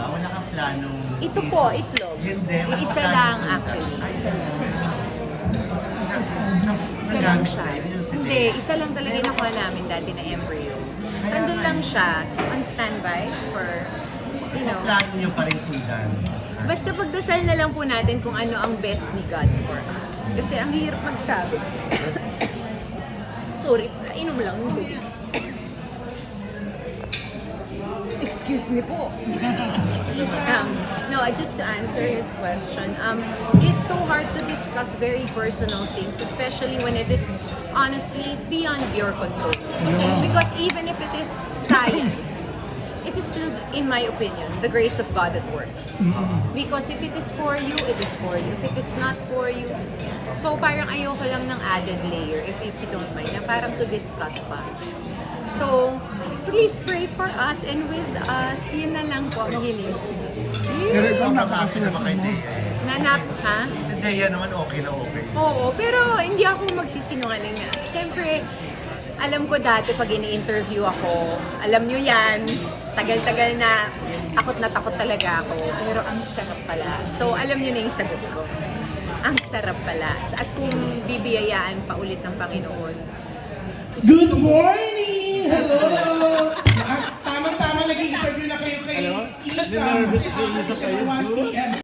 Wala kang planong... Ito po, itlog. Hindi. Wala Isa kang lang planong actually. sultan. Isa lang. Isa lang Nagamit siya. na yun yung Hindi, isa lang talaga yung nakuha namin dati na embryo. Nandun lang siya, so on standby for, you So, know. plano nyo pa rin sundan? Basta pagdasal na lang po natin kung ano ang best ni God for us. Kasi ang hirap magsabi. Sorry, inom lang ng tubig. Excuse me po. No, just to answer his question, it's so hard to discuss very personal things, especially when it is honestly beyond your control. Because even if it is science, it is still, in my opinion, the grace of God at work. Because if it is for you, it is for you. If it is not for you, so parang ayoko lang ng added layer, if you don't mind, na parang to discuss pa. So, please pray for us and with us. Yun na lang po ang hiling. Pero ikaw Sobrang happy napakaswerte naman kay mo. Dea. Nanap, ha? Dea naman okay na okay. Oo, pero hindi ako magsisinungaling nga. Siyempre, alam ko dati pag ini-interview ako, alam nyo yan, tagal-tagal na takot talaga ako. Pero ang sarap pala. So, alam nyo na yung sagot ko. Ang sarap pala. At kung bibiyayaan pa ulit ng Panginoon, Good morning! Hello! Tamang-tama nag-i-interview na kayo kay Isa. Kasi 1 p.m.